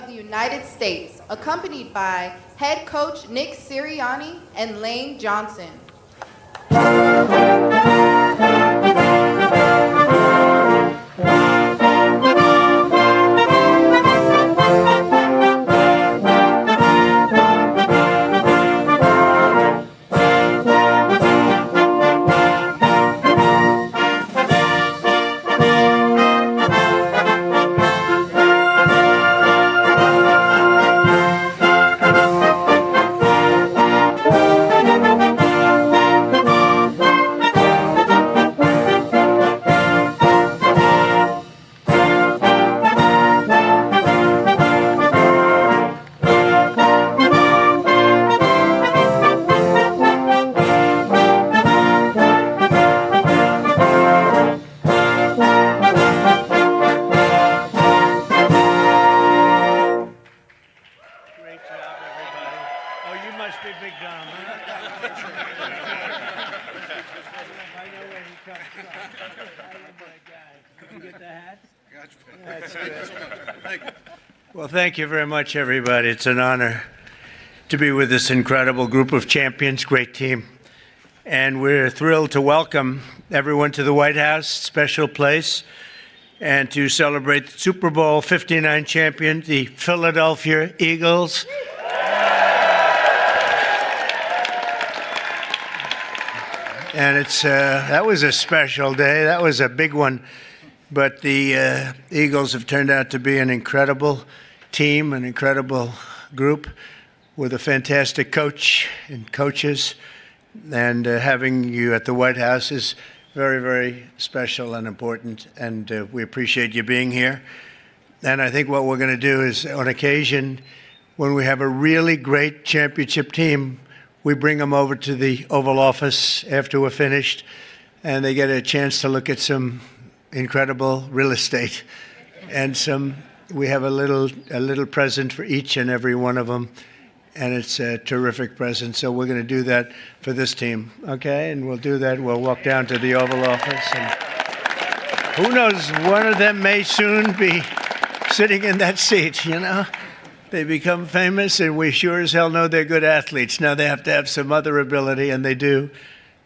of the United States, accompanied by head coach Nick Sirianni and Lane Johnson. Well, thank you very much, everybody. It's an honor to be with this incredible group of champions, great team. And we're thrilled to welcome everyone to the White House, special place, and to celebrate the Super Bowl 59 champion, the Philadelphia Eagles. And that was a special day. That was a big one. But the Eagles have turned out to be an incredible team, an incredible group with a fantastic coach and coaches. And having you at the White House is very, very special and important. And we appreciate you being here. And I think what we're going to do is, on occasion, when we have a really great championship team, we bring them over to the Oval Office after we're finished, and they get a chance to look at some incredible real estate. And we have a little present for each and every one of them, and it's a terrific present. So we're going to do that for this team, okay? And we'll do that. We'll walk down to the Oval Office, and who knows, one of them may soon be sitting in that seat, you know? They become famous, and we sure as hell know they're good athletes. Now they have to have some other ability, and they do.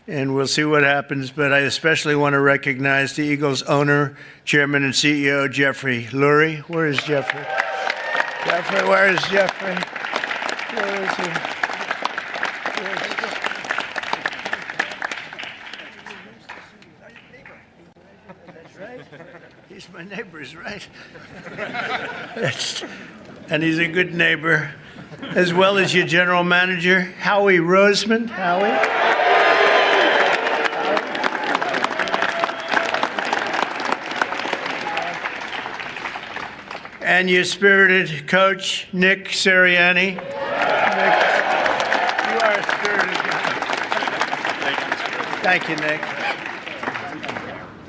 And we'll see what happens. But I especially want to recognize the Eagles owner, chairman, and CEO, Jeffrey Lurie. Where is Jeffrey? Jeffrey, where is Jeffrey? Where is he? That's right. He's my neighbor, right? And he's a good neighbor, as well as your general manager, Howie Roseman. Howie? And your spirited coach, Nick Sirianni. Nick, you are a spirited guy. Thank you, Nick.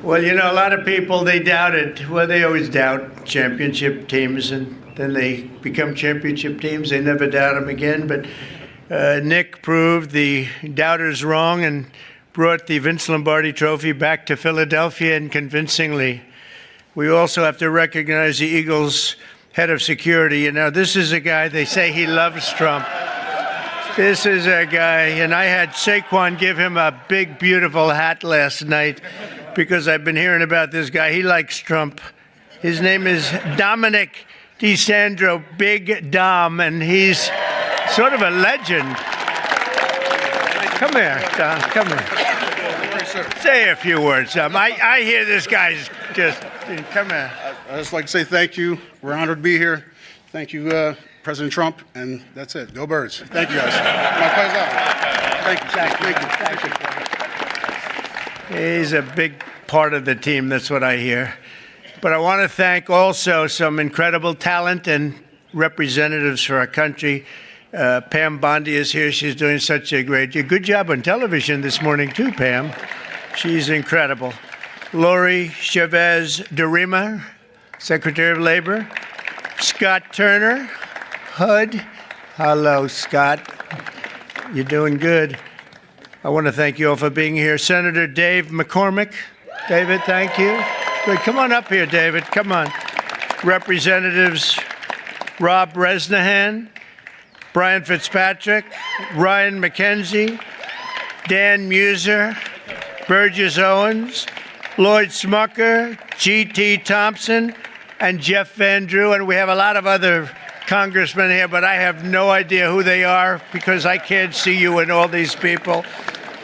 Well, you know, a lot of people, they doubted. Well, they always doubt championship teams, and then they become championship teams. They never doubt them again. But Nick proved the doubters wrong and brought the Vince Lombardi Trophy back to Philadelphia, and convincingly. We also have to recognize the Eagles' head of security. You know, this is a guy, they say he loves Trump. This is a guy, and I had Saquon give him a big, beautiful hat last night because I've been hearing about this guy. He likes Trump. His name is Dominic DeSandro, Big Dom, and he's sort of a legend. Come here, Dom, come here. Say a few words, Dom. I hear this guy's just, come here. I'd just like to say thank you. We're honored to be here. Thank you, President Trump, and that's it. Go Birds. Thank you, guys. My pleasure. Thank you. He's a big part of the team. That's what I hear. But I want to thank also some incredible talent and representatives for our country. Pam Bondi is here. She's doing such a good job on television this morning, too, Pam. She's incredible. Lori Chavez Durima, Secretary of Labor. Scott Turner, HUD. Hello, Scott. You're doing good. I want to thank you all for being here. Senator Dave McCormick. David, thank you. Good. Come on up here, David. Come on. Representatives Rob Bresnahan, Brian Fitzpatrick, Ryan McKenzie, Dan Muser, Burgess Owens, Lloyd Smucker, G.T. Thompson, and Jeff Van Drew. And we have a lot of other congressmen here, but I have no idea who they are because I can't see you and all these people.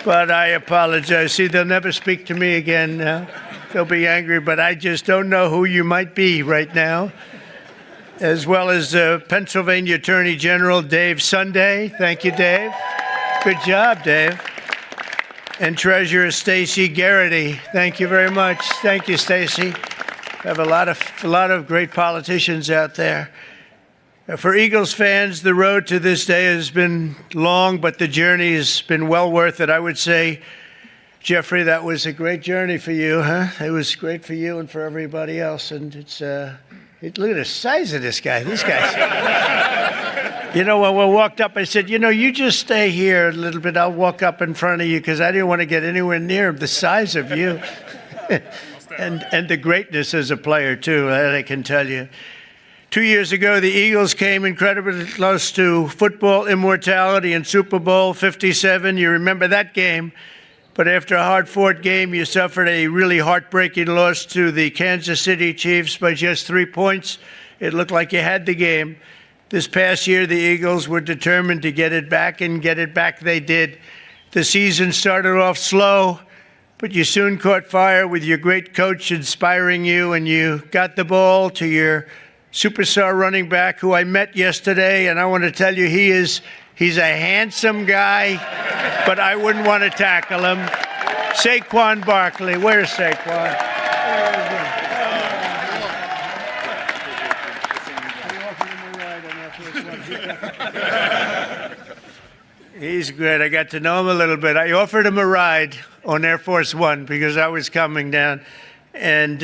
But I apologize. See, they'll never speak to me again now. They'll be angry, but I just don't know who you might be right now. As well as Pennsylvania Attorney General Dave Sunday. Thank you, Dave. Good job, Dave. And Treasurer Stacey Garrity. Thank you very much. Thank you, Stacey. We have a lot of great politicians out there. For Eagles fans, the road to this day has been long, but the journey has been well worth it. I would say, Jeffrey, that was a great journey for you, huh? It was great for you and for everybody else. And it's look at the size of this guy. These guys. You know, when we walked up, I said, you just stay here a little bit. I'll walk up in front of you because I didn't want to get anywhere near the size of you. and the greatness as a player, too, that I can tell you. 2 years ago, the Eagles came incredibly close to football immortality in Super Bowl 57. You remember that game. But after a hard-fought game, you suffered a really heartbreaking loss to the Kansas City Chiefs by just 3 points. It looked like you had the game. This past year, the Eagles were determined to get it back, and get it back they did. The season started off slow, but you soon caught fire with your great coach inspiring you, and you got the ball to your superstar running back, who I met yesterday, and I want to tell you, he's a handsome guy, but I wouldn't want to tackle him. Saquon Barkley. Where's Saquon? He's great. I got to know him a little bit. I offered him a ride on Air Force One because I was coming down. And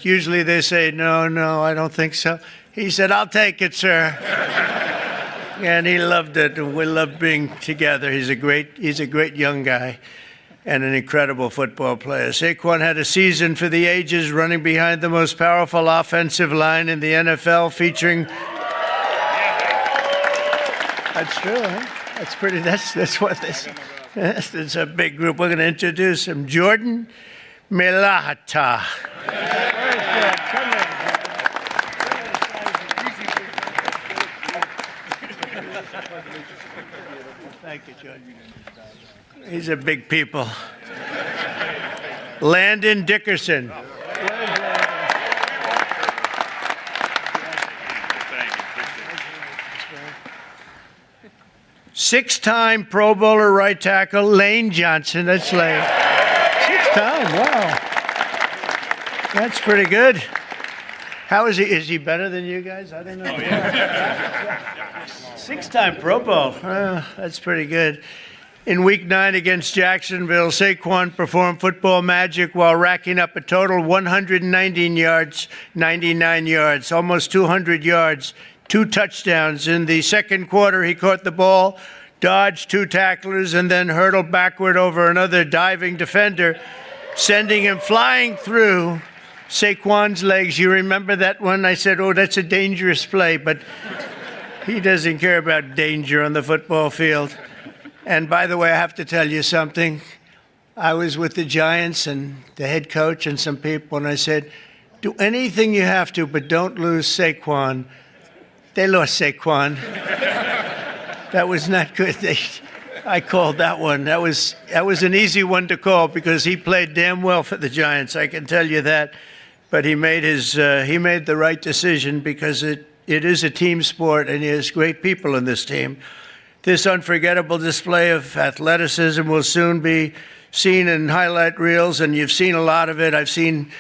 usually they say, no, I don't think so. He said, I'll take it, sir. And he loved it, and we loved being together. He's a great young guy and an incredible football player. Saquon had a season for the ages, running behind the most powerful offensive line in the NFL, featuring... That's true, huh? That's what this... It's a big group. We're going to introduce him. Jordan Melahata. Thank you, Jordan. These are big people. Landon Dickerson. Six-time Pro Bowler right tackle Lane Johnson. That's Lane. Six-time, wow. That's pretty good. How is he? Is he better than you guys? I don't know. Oh, yeah. Six-time Pro Bowl. That's pretty good. In Week 9 against Jacksonville, Saquon performed football magic while racking up a total 119 yards, 99 yards, almost 200 yards, 2 touchdowns. In the second quarter, he caught the ball, dodged 2 tacklers, and then hurtled backward over another diving defender, sending him flying through Saquon's legs. You remember that one? I said, that's a dangerous play, but he doesn't care about danger on the football field. And by the way, I have to tell you something. I was with the Giants and the head coach and some people, and I said, do anything you have to, but don't lose Saquon. They lost Saquon. That was not good. I called that one. That was an easy one to call because he played damn well for the Giants. I can tell you that. But he made the right decision because it is a team sport, and he has great people in this team. This unforgettable display of athleticism will soon be seen in highlight reels, and you've seen a lot of it. I've seen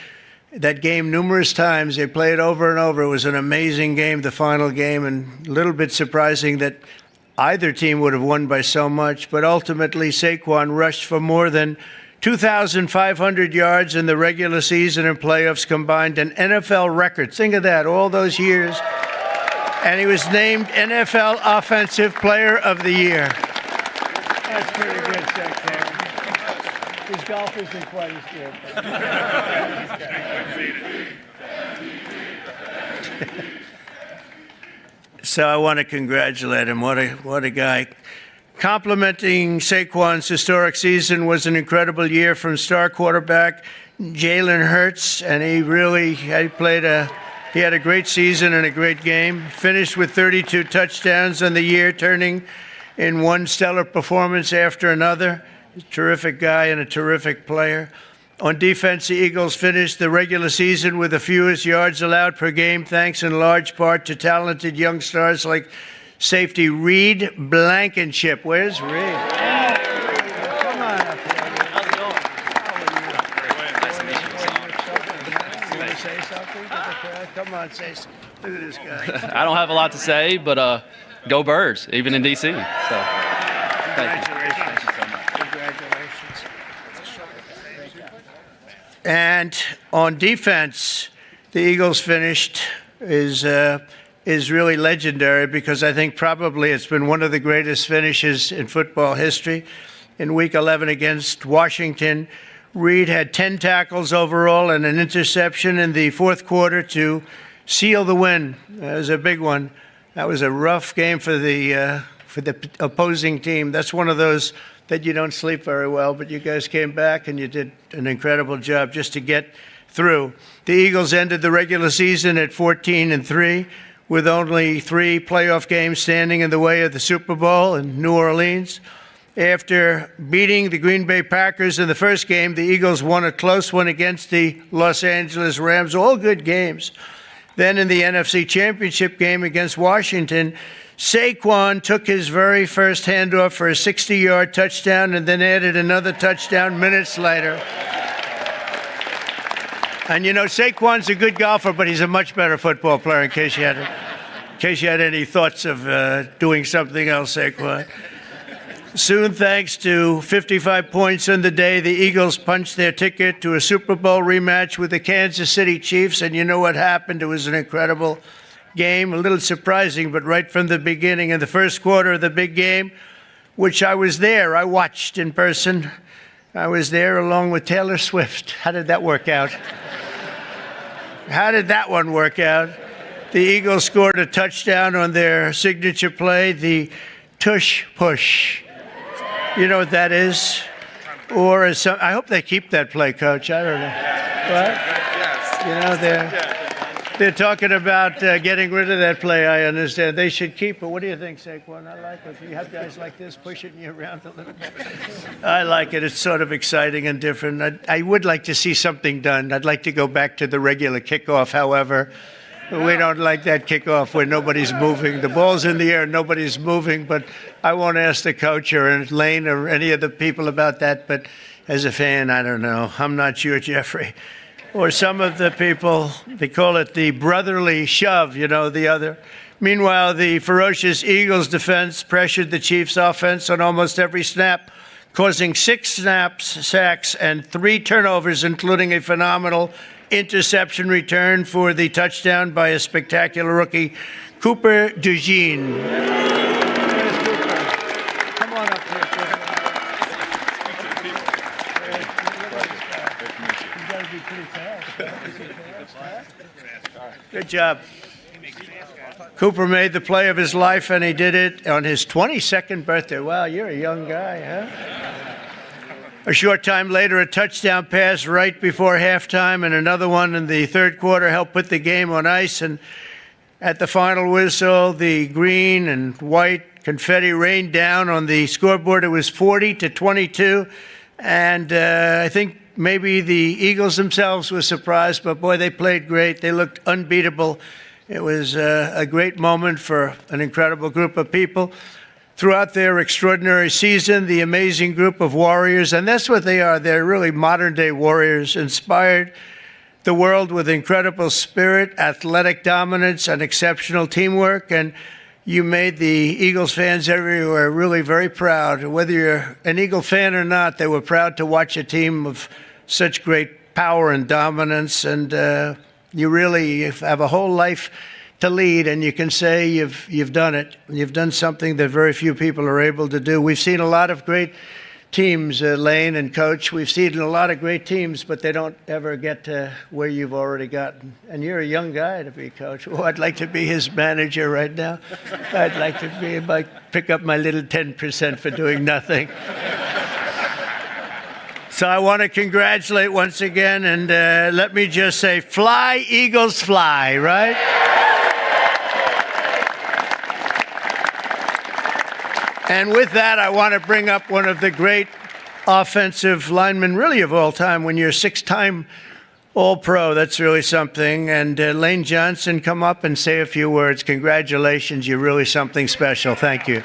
that game numerous times. They play it over and over. It was an amazing game, the final game, and a little bit surprising that either team would have won by so much. But ultimately, Saquon rushed for more than 2,500 yards in the regular season and playoffs combined, an NFL record. Think of that, all those years. And he was named NFL Offensive Player of the Year. That's pretty good, Secretary. His golf isn't quite as good. So I want to congratulate him. What a guy. Complimenting Saquon's historic season was an incredible year from star quarterback Jalen Hurts, and he had a great season and a great game. Finished with 32 touchdowns on the year, turning in one stellar performance after another. Terrific guy and a terrific player. On defense, the Eagles finished the regular season with the fewest yards allowed per game, thanks in large part to talented young stars like safety Reed Blankenship. Where's Reed? Come on up here. How's it going? Nice to meet you. You want to say something? Come on, say something. Look at this guy. I don't have a lot to say, but go Birds, even in D.C. So, thank you. Congratulations. And on defense, the Eagles finished is really legendary because I think probably it's been one of the greatest finishes in football history. In Week 11 against Washington, Reed had 10 tackles overall and an interception in the fourth quarter to seal the win. That was a big one. That was a rough game for the opposing team. That's one of those that you don't sleep very well, but you guys came back and you did an incredible job just to get through. The Eagles ended the regular season at 14-3 with only 3 playoff games standing in the way of the Super Bowl in New Orleans. After beating the Green Bay Packers in the first game, the Eagles won a close one against the Los Angeles Rams, all good games. Then in the NFC Championship game against Washington, Saquon took his very first handoff for a 60-yard touchdown and then added another touchdown minutes later. And you know, Saquon's a good golfer, but he's a much better football player, in case you had any thoughts of doing something else, Saquon. Soon, thanks to 55 points on the day, the Eagles punched their ticket to a Super Bowl rematch with the Kansas City Chiefs, and you know what happened? It was an incredible game, a little surprising, but right from the beginning, in the first quarter of the big game, which I was there, I watched in person. I was there along with Taylor Swift. How did that work out? How did that one work out? The Eagles scored a touchdown on their signature play, the tush push. You know what that is? Or I hope they keep that play, Coach. I don't know. What? Yes. You know, they're talking about getting rid of that play, I understand. They should keep it. What do you think, Saquon? I like it. You have guys like this pushing you around a little bit. I like it. It's sort of exciting and different. I would like to see something done. I'd like to go back to the regular kickoff, however. We don't like that kickoff where nobody's moving. The ball's in the air, nobody's moving, but I won't ask the coach or Lane or any of the people about that, but as a fan, I don't know. I'm not sure, Jeffrey. Or some of the people, they call it the brotherly shove, you know, the other. Meanwhile, the ferocious Eagles defense pressured the Chiefs offense on almost every snap, causing 6 sacks, and 3 turnovers, including a phenomenal interception return for the touchdown by a spectacular rookie, Cooper DeJean. Come on up here, Cooper. You got to be pretty fast. Good job. Cooper made the play of his life, and he did it on his 22nd birthday. Wow, you're a young guy, huh? A short time later, a touchdown pass right before halftime and another one in the third quarter helped put the game on ice. And at the final whistle, the green and white confetti rained down on the scoreboard. It was 40-22. And I think maybe the Eagles themselves were surprised, but boy, they played great. They looked unbeatable. It was a great moment for an incredible group of people. Throughout their extraordinary season, the amazing group of warriors, and that's what they are, they're really modern-day warriors, inspired the world with incredible spirit, athletic dominance, and exceptional teamwork, and you made the Eagles fans everywhere really very proud. Whether you're an Eagle fan or not, they were proud to watch a team of such great power and dominance, and you really have a whole life to lead, and you can say you've done it. You've done something that very few people are able to do. We've seen a lot of great teams, Lane and Coach. We've seen a lot of great teams, but they don't ever get to where you've already gotten. And you're a young guy to be coach. Oh, I'd like to be his manager right now. I'd like to pick up my little 10% for doing nothing. So I want to congratulate once again, and let me just say, fly, Eagles, fly, right? And with that, I want to bring up one of the great offensive linemen, really of all time. When you're a six-time All-Pro, that's really something. And Lane Johnson, come up and say a few words. Congratulations, you're really something special. Thank you.